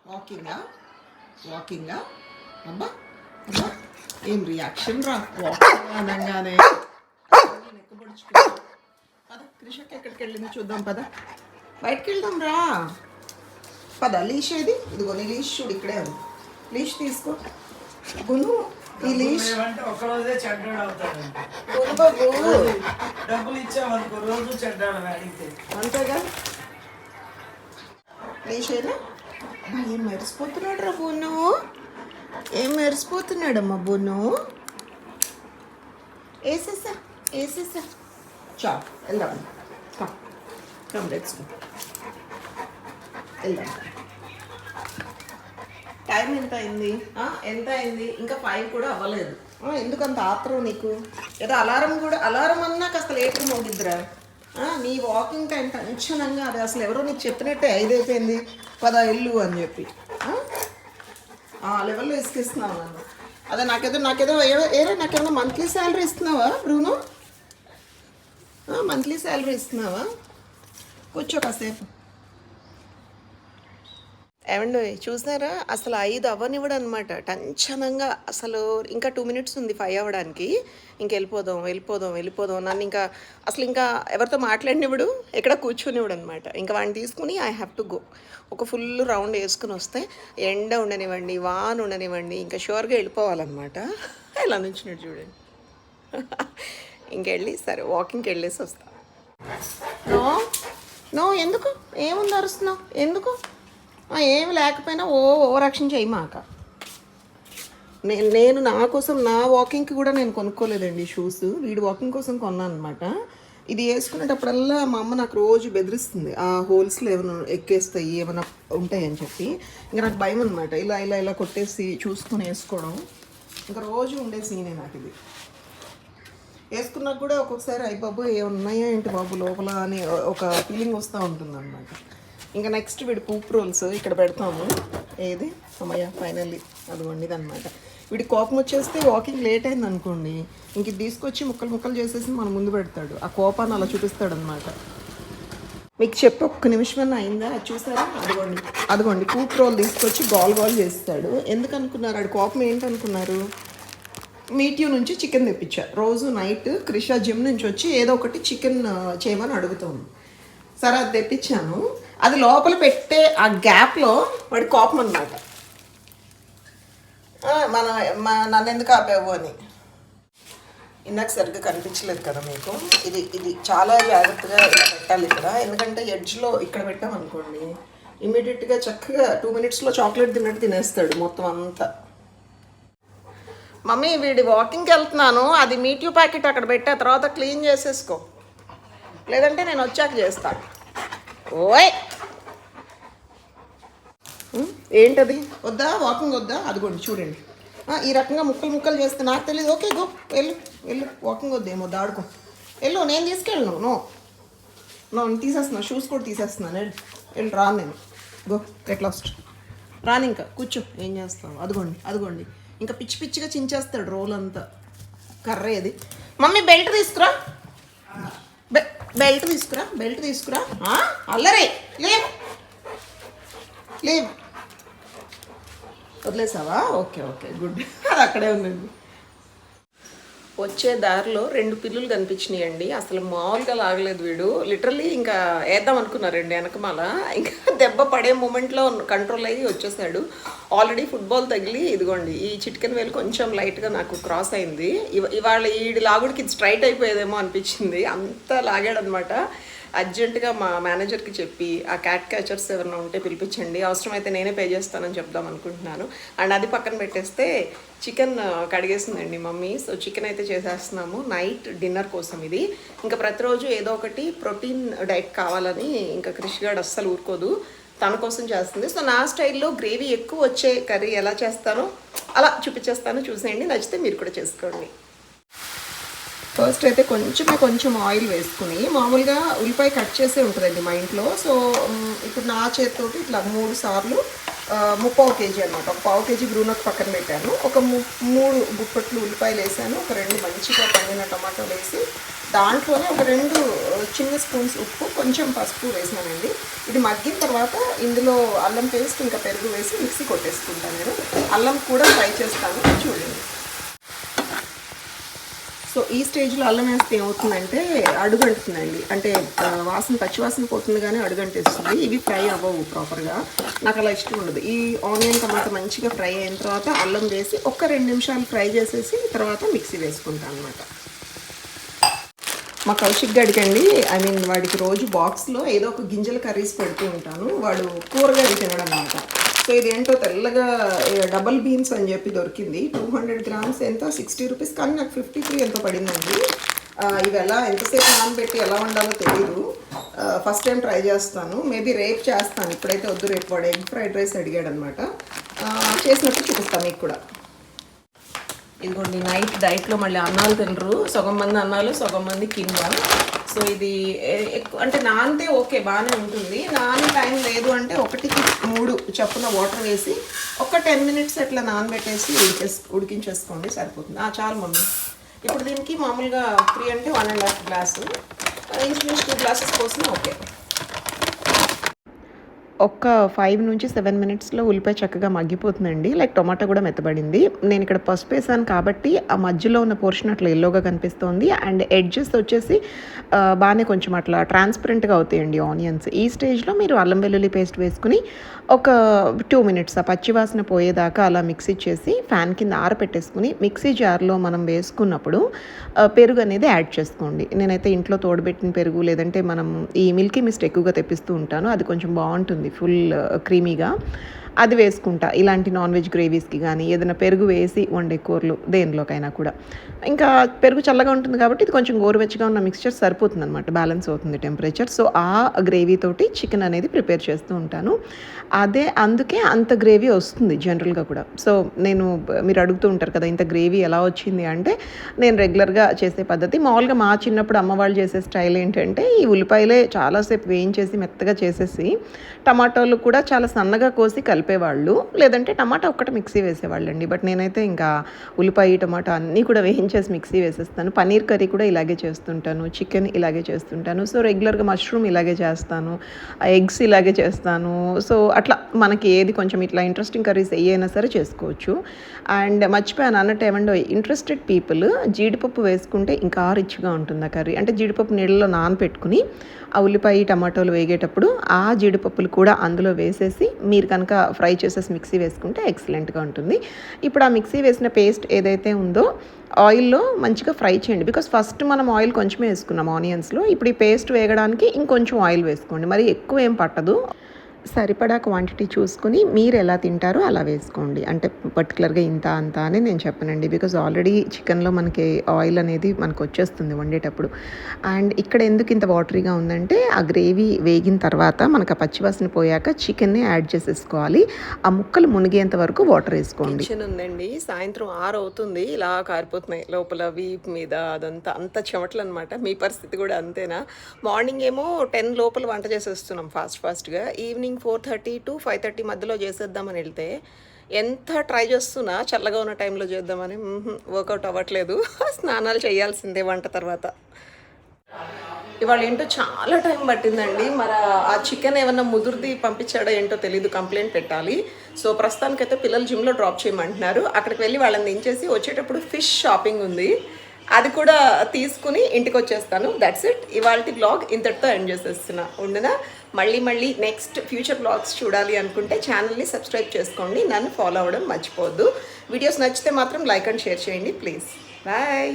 వాకింగా వాకింగా అబ్బా అబ్బా ఏం రియాక్షన్ రా వాకింగ్ అనగానే నెక్కబడుచుకో. పద కృషక్ ఎక్కడికి వెళ్ళింది చూద్దాం, పద బయటకు వెళ్దాం రా. పద లీష్ ఏది, ఇదిగో నీ లీష్ చూడు ఇక్కడే ఉంది. లీష్ తీసుకో గును. ఈ లీష్ ఒకరోజే చెడ్డాడు అవుతాడు. గును బాబు డబ్బులు ఇచ్చామనుకో రోజు చెడ్డాడు అడిగితే అంతేగా. లీష్ ఏదా ఏం మెరిసిపోతున్నాడు రా బోను, ఏం మెరిసిపోతున్నాడమ్మా బోను. వేసేసా వేసేసా చాలు వెళ్దాం. కమ్ లెట్స్ గో వెళ్దాం. టైం ఎంత అయింది, ఎంత అయింది? ఇంకా 5 కూడా అవ్వలేదు. ఎందుకంత ఆత్రం నీకు? ఏదో అలారం అన్నా కాస్త లేట్గా మోగిద్దిరా. నీ వాకింగ్ టైం టెన్షన్గా అది అసలు ఎవరో నీకు చెప్పినట్టే 5 అయిపోయింది పదా ఇల్లు అని చెప్పి ఆ లెవెల్లో ఇసుకిస్తున్నావు నన్ను. అదే నాకేదో నాకేమన్నా మంత్లీ శాలరీ ఇస్తున్నావా బ్రూను? మంత్లీ శాలరీ ఇస్తున్నావా? కూర్చో కాసేపు. ఏమండి చూసారా, అసలు 5 అవ్వనివ్వడు అనమాట. టెన్షన్గా అసలు ఇంకా 2 minutes ఉంది 5 అవ్వడానికి. వెళ్ళిపోదాం నన్ను ఇంకా ఎవరితో మాట్లాడినివ్వడు, ఎక్కడ కూర్చొనివ్వడు అనమాట. ఇంకా వాడిని తీసుకుని ఐ హ్యావ్ టు గో. ఒక ఫుల్ రౌండ్ వేసుకుని వస్తే ఎండ ఉండనివ్వండి, వాన ఉండనివ్వండి, ఇంకా షూర్గా వెళ్ళిపోవాలన్నమాట. ఇలా నుంచినట్టు చూడండి. ఇంకెళ్ళి సరే వాకింగ్కి వెళ్ళేసి వస్తా. నో ఎందుకు, ఏముంది అరుస్తున్నావు ఎందుకు? ఏమి లేకపోయినా ఓవరాక్షన్ చేయమాక. నేను నా కోసం నా వాకింగ్కి కూడా నేను కొనుక్కోలేదండి షూస్. వీడి వాకింగ్ కోసం కొన్నాను అనమాట. ఇది వేసుకునేటప్పుడల్లా మా అమ్మ నాకు రోజు బెదిరిస్తుంది, ఆ హోల్స్లో ఏమైనా ఎక్కేస్తాయి ఏమైనా ఉంటాయని చెప్పి. ఇంకా నాకు భయం అనమాట, ఇలా కొట్టేసి చూసుకొని వేసుకోవడం. ఇంకా రోజు ఉండే సీనే నాకు ఇది. వేసుకున్నాక కూడా ఒక్కొక్కసారి అయ్యి బాబు ఏమున్నాయా ఏంటి బాబు లోపల అని ఒక ఫీలింగ్ వస్తూ ఉంటుంది అనమాట. ఇంకా నెక్స్ట్ వీడి పూప్ రోల్స్ ఇక్కడ పెడతాము. ఏది అమ్మయ్య ఫైనల్లీ అది వండిదనమాట. వీడి కోపం వచ్చేస్తే వాకింగ్ లేట్ అయింది అనుకోండి, ఇంక ఇది తీసుకొచ్చి ముక్కలు చేసేసి మన ముందు పెడతాడు. ఆ కోపాన్ని అలా చూపిస్తాడు అనమాట. మీకు చెప్పి ఒక్క నిమిషమన్నా అయిందా? చూసారా, అదిగోండి పూప్ రోల్ తీసుకొచ్చి గోల్ చేస్తాడు. ఎందుకు అనుకున్నారు? ఆడి కోపం ఏంటనుకున్నారు? మీట్యూ నుంచి చికెన్ తెప్పించా. రోజు నైట్ క్రిషా జిమ్ నుంచి వచ్చి ఏదో ఒకటి చికెన్ చేయమని అడుగుతాను. సరే అది తెప్పించాను. అది లోపల పెట్టే ఆ గ్యాప్లో వాడి కోపం అన్నమాట, నన్ను ఎందుకు ఆపావు అని. ఇందాక సరిగ్గా కనిపించలేదు కదా మీకు. ఇది చాలా జాగ్రత్తగా పెట్టాలి ఇక్కడ, ఎందుకంటే ఎడ్జ్లో ఇక్కడ పెట్టామనుకోండి ఇమీడియట్గా చక్కగా 2 minutesలో చాక్లెట్ తిన్నట్టు తినేస్తాడు మొత్తం అంతా. మమ్మీ వీడి వాకింగ్కి వెళ్తున్నాను, అది మీట్యూ ప్యాకెట్ అక్కడ పెట్టా, తర్వాత క్లీన్ చేసేసుకో, లేదంటే నేను వచ్చాక చేస్తాను. ఓయ్ ఏంటది వద్దా, వాకింగ్ వద్దా? అదిగోండి చూడండి, ఈ రకంగా ముక్కలు చేస్తే నాకు తెలియదు. ఓకే గో వెళ్ళు వాకింగ్ వద్దేమో ఆడుకో వెళ్ళు, నేను తీసుకెళ్ళను. నో తీసేస్తున్నా, షూస్ కూడా తీసేస్తున్నాను. వెళ్ళి రాను నేను. గో గెట్ లాస్ట్, రాను ఇంకా కూర్చో. ఏం చేస్తావు? అదిగోండి ఇంకా పిచ్చిగా చించేస్తాడు రోల్ అంతా. కర్ర ఏది మమ్మీ? బెల్ట్ తీసుకురా, బెల్ట్ తీసుకురా. అల్లరే లేవు వదిలేసావా? Okay good. అది అక్కడే ఉందండి. వచ్చే దారిలో 2 పిల్లులు కనిపించినాయండి. అసలు మామూలుగా లాగలేదు వీడు. లిటరల్లీ ఇంకా వేద్దాం అనుకున్నారండి వెనకమాల. ఇంకా దెబ్బ పడే మూమెంట్లో కంట్రోల్ అయ్యి వచ్చేసాడు. ఆల్రెడీ ఫుట్బాల్ తగిలి ఇదిగోండి ఈ చిటికెన్ వేలు కొంచెం లైట్గా నాకు క్రాస్ అయింది. ఇవాళ ఈడి లాగుడికి ఇది స్ట్రైట్ అయిపోయేదేమో అనిపించింది, అంత లాగాడనమాట. అర్జెంటుగా మా మేనేజర్కి చెప్పి ఆ క్యాట్ క్యాచర్స్ ఎవరైనా ఉంటే పిలిపించండి, అవసరమైతే నేనే పే చేస్తానని చెప్దాం అనుకుంటున్నాను. అండ్ అది పక్కన పెట్టేస్తే చికెన్ కడిగేసిందండి మమ్మీ. సో చికెన్ అయితే చేసేస్తున్నాము నైట్ డిన్నర్ కోసం. ఇది ఇంకా ప్రతిరోజు ఏదో ఒకటి ప్రోటీన్ డైట్ కావాలని ఇంకా క్రిష్ గార్డ్ అస్సలు ఊరుకోదు, తన కోసం చేస్తుంది. సో నా స్టైల్లో గ్రేవీ ఎక్కువ వచ్చే కర్రీ ఎలా చేస్తానో అలా చూపించేస్తాను, చూసేయండి. నచ్చితే మీరు కూడా చేసుకోండి. ఫస్ట్ అయితే కొంచెం ఆయిల్ వేసుకుని, మామూలుగా ఉల్లిపాయ కట్ చేసే ఉంటుందండి మా ఇంట్లో. సో ఇప్పుడు నా చేతితోటి ఇట్లా 3 సార్లు ముప్పావు కేజీ అనమాట. ఒక పావు కేజీ గ్రూనక్ పక్కన పెట్టాను. ఒక 3 గుప్పట్లు ఉల్లిపాయలు వేసాను. ఒక 2 మంచిగా పండిన టమాటాలు వేసి దాంట్లోనే ఒక 2 చిన్న స్పూన్స్ ఉప్పు, కొంచెం పసుపు వేసానండి. ఇది మగ్గిన తర్వాత ఇందులో అల్లం పేస్ట్ ఇంకా పెరుగు వేసి మిక్సీ కొట్టేసుకుంటాను నేను. అల్లం కూడా ఫ్రై చేస్తాను, చూడండి. సో ఈ స్టేజ్లో అల్లం వేస్తే ఏమవుతుందంటే అడుగంటుందండి, అంటే పచ్చి వాసన పోతుంది కానీ అడుగంటేస్తుంది. ఇవి ఫ్రై అవ్వవు ప్రాపర్గా, నాకు అలా ఇష్టం ఉండదు. ఈ ఆనియన్ టమాటా మంచిగా ఫ్రై అయిన తర్వాత అల్లం వేసి ఒక 2 నిమిషాలు ఫ్రై చేసేసి తర్వాత మిక్సీ వేసుకుంటాను అనమాట. మా కౌశిక్ గడికండి, వాడికి రోజు బాక్స్లో ఏదో ఒక గింజల కర్రీస్ పెడుతూ ఉంటాను. వాడు కూరగాయలు తినడం అనమాట. సో ఇదేంటో తెల్లగా డబల్ బీన్స్ అని చెప్పి దొరికింది. 200 గ్రామ్స్ ఎంత 60 రూపీస్, కానీ నాకు 53 ఎంతో పడిందండి. ఇవి ఎంతసేపు నానబెట్టి ఎలా వండాలో తెలీదు. ఫస్ట్ టైం ట్రై చేస్తాను, మేబీ రేపు చేస్తాను. ఇప్పుడైతే వద్దు, రేపు వాడు ఎగ్ ఫ్రైడ్ రైస్ అడిగాడు అనమాట. చేసినప్పుడు చూపిస్తాను మీకు కూడా. ఇదిగోండి, నైట్ డైట్లో మళ్ళీ అన్నాలు తినరు. సగం మంది అన్నాలు, సగం మంది కింద. సో ఇది ఎక్కువ అంటే నానితే ఓకే బాగానే ఉంటుంది. నాని టైం లేదు అంటే 1కి 3 చప్పున వాటర్ వేసి ఒక 10 మినిట్స్ అట్లా నానబెట్టేసి ఉడికించేసుకోండి, సరిపోతుంది. చాలు మమ్మీ. ఇప్పుడు దీనికి మామూలుగా 3 అంటే 1.5 గ్లాసు, ఇంచుమించు 2 గ్లాసెస్ పోసినా ఓకే. ఒక్క 5 నుంచి 7 మినిట్స్లో ఉల్లిపాయ చక్కగా మగ్గిపోతుందండి. లైక్ టొమాటో కూడా మెత్తబడింది. నేను ఇక్కడ పసుపు వేసాను కాబట్టి ఆ మధ్యలో ఉన్న పోర్షన్ అట్లా ఎల్లోగా కనిపిస్తుంది. అండ్ ఎడ్జెస్ వచ్చేసి బాగానే కొంచెం అట్లా ట్రాన్స్పరెంట్గా అవుతాయండి ఆనియన్స్. ఈ స్టేజ్లో మీరు అల్లం వెల్లుల్లి పేస్ట్ వేసుకుని ఒక 2 మినిట్స్ ఆ పచ్చివాసన పోయేదాకా అలా మిక్సీ చేసి ఫ్యాన్ కింద ఆరపెట్టేసుకుని మిక్సీ జార్లో మనం వేసుకున్నప్పుడు పెరుగు అనేది యాడ్ చేసుకోండి. నేనైతే ఇంట్లో తోడబెట్టిన పెరుగు, లేదంటే మనం ఈ మిల్కీ మిస్ట్ ఎక్కువగా తెప్పిస్తూ ఉంటాను, అది కొంచెం బాగుంటుంది, ఫుల్ క్రీమీగా. అది వేసుకుంటా ఇలాంటి నాన్ వెజ్ గ్రేవీస్కి కానీ ఏదైనా పెరుగు వేసి వండే కూరలు దేనిలోకైనా కూడా. ఇంకా పెరుగు చల్లగా ఉంటుంది కాబట్టి ఇది కొంచెం గోరువెచ్చగా ఉన్న మిక్స్చర్ సరిపోతుంది అనమాట, బ్యాలెన్స్ అవుతుంది టెంపరేచర్. సో ఆ గ్రేవీ తోటి చికెన్ అనేది ప్రిపేర్ చేస్తూ ఉంటాను. అందుకే అంత గ్రేవీ వస్తుంది జనరల్గా కూడా. సో మీరు అడుగుతూ ఉంటారు కదా ఇంత గ్రేవీ ఎలా వచ్చింది అంటే, నేను రెగ్యులర్గా చేసే పద్ధతి మామూలుగా మా చిన్నప్పుడు అమ్మ వాళ్ళు చేసే స్టైల్ ఏంటంటే, ఈ ఉల్లిపాయలే చాలాసేపు వేయించేసి మెత్తగా చేసేసి టమాటోలు కూడా చాలా సన్నగా కోసి కలిపేవాళ్ళు, లేదంటే టమాటా ఒక్కటి మిక్సీ వేసేవాళ్ళు అండి. బట్ నేనైతే ఇంకా ఉల్లిపాయ టమాటా అన్నీ కూడా వేయించేసి మిక్సీ వేసేస్తాను. పన్నీర్ కర్రీ కూడా ఇలాగే చేస్తుంటాను, చికెన్ ఇలాగే చేస్తుంటాను. సో రెగ్యులర్గా మష్రూమ్ ఇలాగే చేస్తాను, ఎగ్స్ ఇలాగే చేస్తాను. సో అట్లా మనకి ఏది కొంచెం ఇట్లా ఇంట్రెస్టింగ్ కర్రీస్ ఏవైనా సరే చేసుకోవచ్చు. అండ్ మర్చిపోయాను అన్నట్టు ఏమంటే, ఇంట్రెస్టెడ్ పీపుల్ జీడిపప్పు వేసుకుంటే ఇంకా రిచ్గా ఉంటుంది ఆ కర్రీ. అంటే జీడిపప్పు నీళ్ళలో నానపెట్టుకుని ఆ ఉల్లిపాయ టమాటోలు వేగేటప్పుడు ఆ జీడిపప్పులు కూడా అందులో వేసేసి మీరు కనుక ఫ్రై చేసేసి మిక్సీ వేసుకుంటే ఎక్సలెంట్గా ఉంటుంది. ఇప్పుడు ఆ మిక్సీ వేసిన పేస్ట్ ఏదైతే ఉందో ఆయిల్లో మంచిగా ఫ్రై చేయండి. బికాస్ ఫస్ట్ మనం ఆయిల్ కొంచెమే వేసుకున్నాం ఆనియన్స్లో. ఇప్పుడు ఈ పేస్ట్ వేగడానికి ఇంకొంచెం ఆయిల్ వేసుకోండి, మరి ఎక్కువ ఏం పట్టదు. సరిపడా క్వాంటిటీ చూసుకుని మీరు ఎలా తింటారో అలా వేసుకోండి. అంటే పర్టికులర్గా ఇంత అంత అని నేను చెప్పనండి, బికాజ్ ఆల్రెడీ చికెన్లో మనకి ఆయిల్ అనేది మనకు వచ్చేస్తుంది వండేటప్పుడు. అండ్ ఇక్కడ ఎందుకు ఇంత వాటరీగా ఉందంటే, ఆ గ్రేవీ వేగిన తర్వాత మనకు ఆ పచ్చివాసన పోయాక చికెన్ని యాడ్ చేసేసుకోవాలి. ఆ ముక్కలు మునిగేంత వరకు వాటర్ వేసుకోండి. కిచెన్ ఉందండి, సాయంత్రం 6 అవుతుంది, ఇలా కారిపోతున్నాయి లోపల వీప్ మీద అదంతా, అంత చెమటలు అనమాట. మీ పరిస్థితి కూడా అంతేనా? మార్నింగ్ ఏమో 10 లోపల వంట చేసేస్తున్నాం ఫాస్ట్గా. ఈవినింగ్ 4:30 to 5:30 మధ్యలో చేసేద్దామని వెళ్తే ఎంత ట్రై చేస్తున్నా చల్లగా ఉన్న టైంలో చేద్దామని వర్కౌట్ అవ్వట్లేదు. స్నానాలు చేయాల్సిందే వంట తర్వాత. ఇవాళ ఏంటో చాలా టైం పట్టిందండి. మరి ఆ చికెన్ ఏమన్నా ముదురుది పంపించాడో ఏంటో తెలీదు, కంప్లైంట్ పెట్టాలి. సో ప్రస్తుతానికైతే పిల్లలు జిమ్లో డ్రాప్ చేయమంటున్నారు. అక్కడికి వెళ్ళి వాళ్ళని దించేసి వచ్చేటప్పుడు ఫిష్ షాపింగ్ ఉంది, అది కూడా తీసుకుని ఇంటికి వచ్చేస్తాను. That's it. ఇవాళ బ్లాగ్ ఇంతటితో ఎండ్ చేసేస్తున్నా. ఉండనా? మళ్ళీ నెక్స్ట్ ఫ్యూచర్ బ్లాగ్స్ చూడాలి అనుకుంటే ఛానల్ని సబ్స్క్రైబ్ చేసుకోండి, నన్ను ఫాలో అవ్వడం మర్చిపోవద్దు. వీడియోస్ నచ్చితే మాత్రం లైక్ అండ్ షేర్ చేయండి ప్లీజ్. బాయ్.